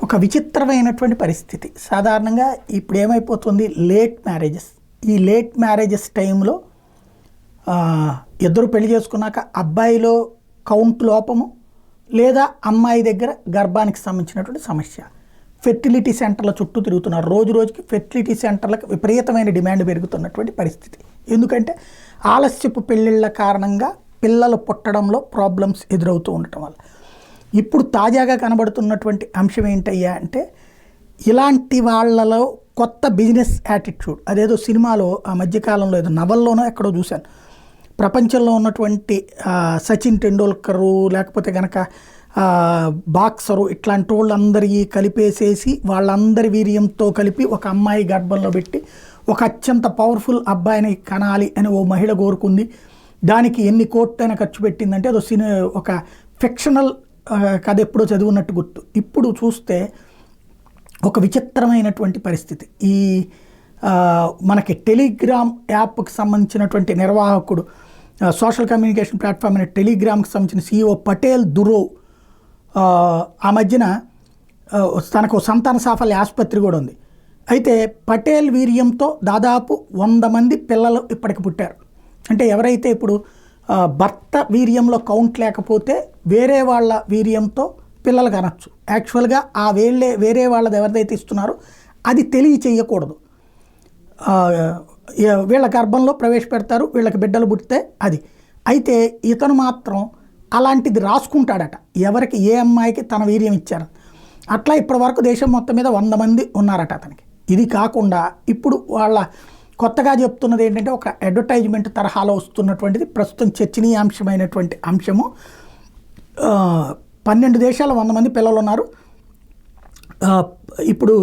ఒక విచిత్రమైనటువంటి పరిస్థితి. సాధారణంగా ఇప్పుడు ఏమైపోతుంది, లేట్ మ్యారేజెస్. ఈ లేట్ మ్యారేజెస్ టైంలో ఇద్దరు పెళ్లి చేసుకున్నాక అబ్బాయిలో కౌంట్ లోపము లేదా అమ్మాయి దగ్గర గర్భానికి సంబంధించినటువంటి సమస్య. ఫెర్టిలిటీ సెంటర్ల చుట్టూ తిరుగుతున్నారు. రోజు రోజుకి ఫెర్టిలిటీ సెంటర్లకు విపరీతమైన డిమాండ్ పెరుగుతున్నటువంటి పరిస్థితి. ఎందుకంటే ఆలస్యపు పెళ్ళిళ్ళ కారణంగా పిల్లలు పుట్టడంలో ప్రాబ్లమ్స్ ఎదురవుతూ ఉండటం వల్ల. ఇప్పుడు తాజాగా కనబడుతున్నటువంటి అంశం ఏంటయ్యా అంటే, ఇలాంటి వాళ్ళలో కొత్త బిజినెస్ యాటిట్యూడ్. అదేదో సినిమాలో ఆ మధ్యకాలంలో ఏదో నవల్లోనో ఎక్కడో చూశాను. ప్రపంచంలో ఉన్నటువంటి సచిన్ టెండూల్కరు లేకపోతే కనుక బాక్సరు ఇట్లాంటి వాళ్ళందరికీ కలిపేసేసి వాళ్ళందరి వీర్యంతో కలిపి ఒక అమ్మాయి గర్భంలో పెట్టి ఒక అత్యంత పవర్ఫుల్ అబ్బాయిని కనాలి అని ఓ మహిళ కోరుకుంది. దానికి ఎన్ని కోట్లైనా ఖర్చు పెట్టిందంటే అదో ఒక ఫిక్షనల్ కథ ఎప్పుడో చదివినట్టు గుర్తు. ఇప్పుడు చూస్తే ఒక విచిత్రమైనటువంటి పరిస్థితి. ఈ మనకి టెలిగ్రామ్ యాప్కి సంబంధించినటువంటి నిర్వాహకుడు, సోషల్ కమ్యూనికేషన్ ప్లాట్ఫామ్ అనే టెలిగ్రామ్కి సంబంధించిన CEO పటేల్ దురో ఆ మధ్యన తనకు సంతాన సాఫల్య ఆసుపత్రి కూడా ఉంది. అయితే పటేల్ వీర్యంతో దాదాపు 100 మంది పిల్లలు ఇప్పటికి పుట్టారు. అంటే ఎవరైతే ఇప్పుడు భర్త వీర్యంలో కౌంట్ లేకపోతే వేరే వాళ్ళ వీర్యంతో పిల్లలు కనొచ్చు. యాక్చువల్గా ఆ వేరే వాళ్ళది ఎవరిదైతే ఇస్తున్నారో అది తెలియచేయకూడదు. వీళ్ళ గర్భంలో ప్రవేశపెడతారు, వీళ్ళకి బిడ్డలు పుట్టితే అది. అయితే ఇతను మాత్రం అలాంటిది రాసుకుంటాడట, ఎవరికి ఏ అమ్మాయికి తన వీర్యం ఇచ్చారు. అట్లా ఇప్పటి వరకు దేశం మొత్తం మీద 100 మంది ఉన్నారట అతనికి. ఇది కాకుండా ఇప్పుడు వాళ్ళ కొత్తగా చెప్తున్నది ఏంటంటే, ఒక అడ్వర్టైజ్మెంట్ తరహాలో వస్తున్నటువంటిది ప్రస్తుతం చర్చనీయాంశమైనటువంటి అంశము. 12 దేశాల 100 మంది పిల్లలు ఉన్నారు. ఇప్పుడు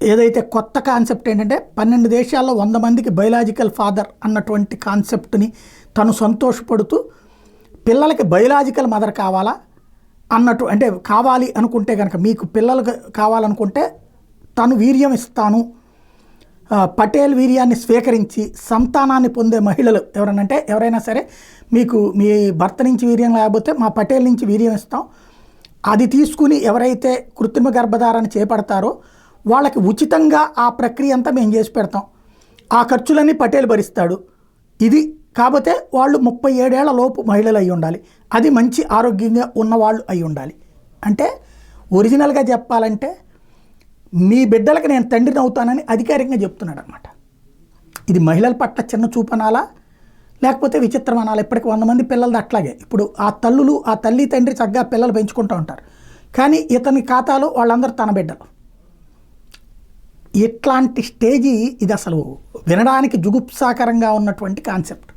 ఏదైతే కొత్త కాన్సెప్ట్ ఏంటంటే, 12 దేశాల్లో 100 మందికి బయలాజికల్ ఫాదర్ అన్నటువంటి కాన్సెప్ట్ని తను సంతోషపడుతూ, పిల్లలకి బయలాజికల్ మదర్ కావాలా అన్నట్టు, అంటే కావాలి అనుకుంటే కనుక, మీకు పిల్లలు కావాలనుకుంటే తను వీర్యం ఇస్తాను, పటేల్ వీర్యాన్ని స్వీకరించి సంతానాన్ని పొందే మహిళలు ఎవరనంటే, ఎవరైనా సరే మీకు మీ భర్త నుంచి వీర్యం లేకపోతే మా పటేల్ నుంచి వీర్యం ఇస్తాం, అది తీసుకుని ఎవరైతే కృత్రిమ గర్భధారణ చేపడతారో వాళ్ళకి ఉచితంగా ఆ ప్రక్రియ అంతా మేము చేసి పెడతాం, ఆ ఖర్చులన్నీ పటేల్ భరిస్తాడు. ఇది కాకపోతే వాళ్ళు 37 ఏళ్ల లోపు మహిళలు అయి ఉండాలి, అది మంచి ఆరోగ్యంగా ఉన్నవాళ్ళు అయి ఉండాలి. అంటే ఒరిజినల్గా చెప్పాలంటే మీ బిడ్డలకి నేను తండ్రిని అవుతానని అధికారికంగా చెప్తున్నాడు అనమాట. ఇది మహిళల పట్ల చిన్న చూపనాలా లేకపోతే విచిత్రం అనాలా? ఇప్పటికి 100 మంది పిల్లలది అట్లాగే. ఇప్పుడు ఆ తల్లి తండ్రి చక్కగా పిల్లలు పెంచుకుంటూ ఉంటారు, కానీ ఇతని ఖాతాలో వాళ్ళందరూ తన బిడ్డలు. ఇట్లాంటి స్టేజీ ఇది అసలు వినడానికి జుగుప్సాకరంగా ఉన్నటువంటి కాన్సెప్ట్.